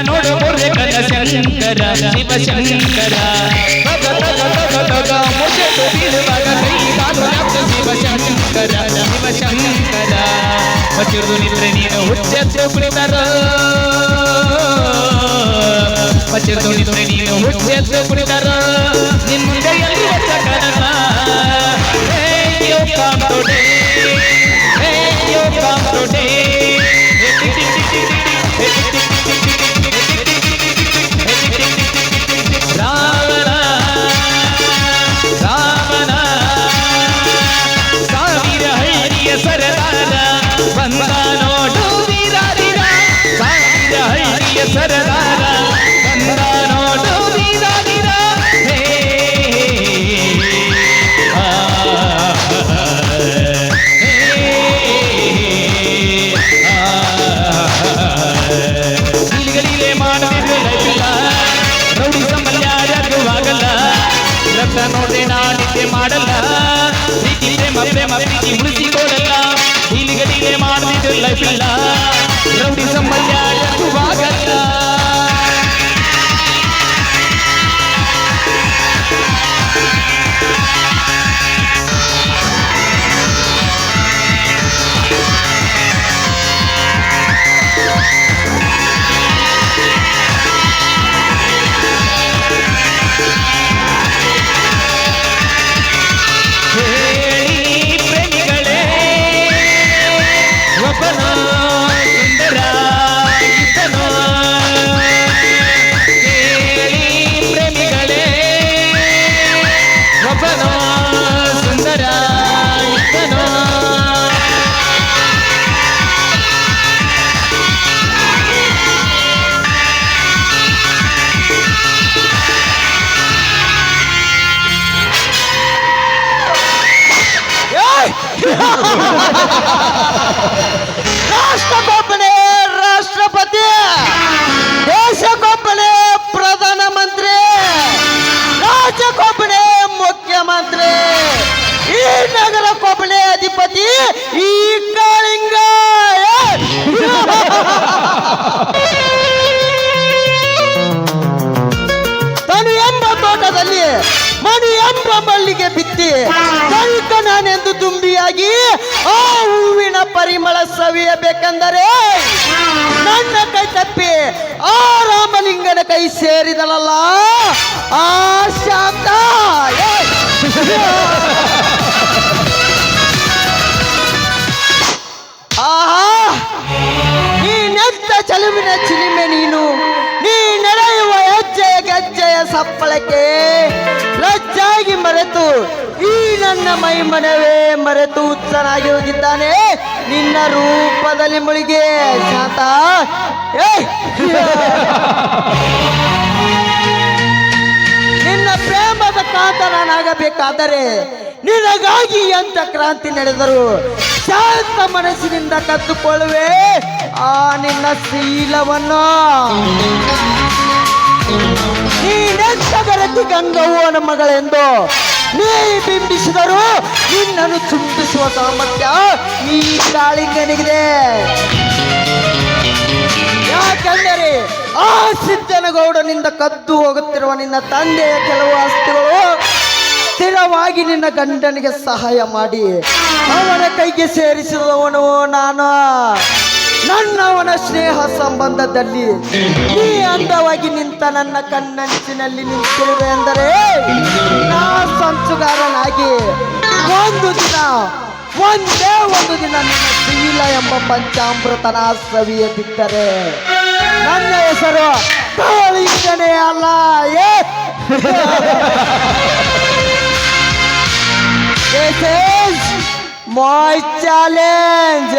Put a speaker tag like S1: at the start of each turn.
S1: ನೋಡು ಬೋರೆ ಕನ ಶಂಕರ ಶಿವಶಂಕರ ಮುಚ್ಚೆಟ್ಟು ಬೀಳುವಾಗ ಕೈ ಕಾಲು ನಮ್ದು ಶಿವಶಂಕರ ಶಿವಶಂಕರ ಮಚ್ಚಿರುದು ನಿದ್ರೆ ನೀನು ಹುಚ್ಚೆತ್ತು ಕುಳಿತರ ಮಚ್ಚಿರುದು ನಿದ್ರೆ ನೀನು ಹುಚ್ಚೆತ್ತು ಕುಳಿತರ ನಿನ್ ಮುಂದೆ ಎಲ್ಲಿ ಹೊಸ ಕನನ come today hey you come today ravana ravana savira hariya saradara banda nodu virarira savira hariya saradara banda nodu virarira ನೋಡ್ರೆ ನಾಡಿದ್ದೆ ಮಾಡಲ್ಲ ಪ್ರೀತಿ ಪ್ರೇಮ ಪ್ರೀತಿ ಉಳಿಸಿಕೊಳ್ಳಲ್ಲ ಹೀಲಿಗಡಿಗೆ ಮಾಡದಿದ್ದು ಲೈಫ್ ಇಲ್ಲ ರೌಡಿ ಸಂಬಂಧ ಯಾವಾಗಲ್ಲ
S2: ರಾಷ್ಟ್ರಗೊಬ್ಬನೇ ರಾಷ್ಟ್ರಪತಿ, ದೇಶಕ್ಕೊಬ್ಬನೇ ಪ್ರಧಾನ ಮಂತ್ರಿ, ರಾಜ್ಯಕ್ಕೊಬ್ಬನೇ ಮುಖ್ಯಮಂತ್ರಿ, ಈ ನಗರಕ್ಕೊಬ್ಬನೇ ಅಧಿಪತಿ ಈ ಕಾಳಿಂಗ. ತನು ಎಂಬ ತೋಟದಲ್ಲಿ ಮಣಿ ಎಂಬ ಮಲ್ಲಿಗೆ ಬಿತ್ತಿ ಕೈಕ ನಾನೆಂದು ತುಂಬಿಯಾಗಿ ಆ ಹೂವಿನ ಪರಿಮಳ ಸವಿಯಬೇಕೆಂದರೆ ನನ್ನ ಕೈ ತಪ್ಪಿ ಆ ರಾಮಲಿಂಗನ ಕೈ ಸೇರಿದಳಲ್ಲ ಆ ಶಾಂತ. ಆಹಾ, ನೀನೆಂತ ಚಲುವಿನ ಚಿಲಿಮೆ ನೀನು, ನೀ ನಡೆಯುವ ಹೆಜ್ಜೆಯ ಗೆಜ್ಜೆಯ ಸಪ್ಪಳಕ್ಕೆ ರಜ್ಜಾಗಿ ಮರೆತು ಈ ನನ್ನ ಮೈ ಮನವೇ ಮರೆತು ಹುಚ್ಚನಾಗಿ ಹೋಗಿದ್ದಾನೆ ನಿನ್ನ ರೂಪದಲ್ಲಿ ಮುಳುಗಿ ಶಾಂತ. ನಿನ್ನ ಪ್ರೇಮದ ಕಾತರನಾಗಬೇಕಾದರೆ ನಿನಗಾಗಿ ಅಂತ ಕ್ರಾಂತಿ ನಡೆದರು ಶಾಂತ ಮನಸ್ಸಿನಿಂದ ಕತ್ತುಕೊಳ್ಳುವೆ ಆ ನಿನ್ನ ಶೀಲವನ್ನು. ನೀನೆಂತ ಗರತಿ ಗಂಗವ್ವನ ಮಗಳೆಂದು ನೀ ಬಿಂಬಿಸಿದರು ನಿನ್ನನ್ನು ಚುಂಬಿಸುವ ಸಾಮರ್ಥ್ಯ ಈ ಕಾಳಿಂಗನಿಗಿದೆ. ಯಾಕೆಂದರೆ ಆ ಸಿದ್ದನಗೌಡನಿಂದ ಕದ್ದು ಹೋಗುತ್ತಿರುವ ನಿನ್ನ ತಂದೆಯ ಕೆಲವು ಆಸ್ತಿಗಳು ಸ್ಥಿರವಾಗಿ ನಿನ್ನ ಗಂಡನಿಗೆ ಸಹಾಯ ಮಾಡಿ ಅವನ ಕೈಗೆ ಸೇರಿಸಿದವನು ನಾನು. ನನ್ನವನ ಸ್ನೇಹ ಸಂಬಂಧದಲ್ಲಿ ನೀ ಅಂದವಾಗಿ ನಿಂತ ನನ್ನ ಕಣ್ಣಂಚಿನಲ್ಲಿ ನಿಂತಿರುವೆ ಎಂದರೆ ನಾ ಸಂಚುಗಾರನಾಗಿ ಒಂದೇ ಒಂದು ದಿನ ನಿನ್ನ ಶೀಲ ಎಂಬ ಪಂಚಾಮೃತನ ಸವಿಯದಿದ್ದರೆ ನನ್ನ ಹೆಸರು ಕಾಳಿಂಗನೇ ಅಲ್ಲ. This is my challenge.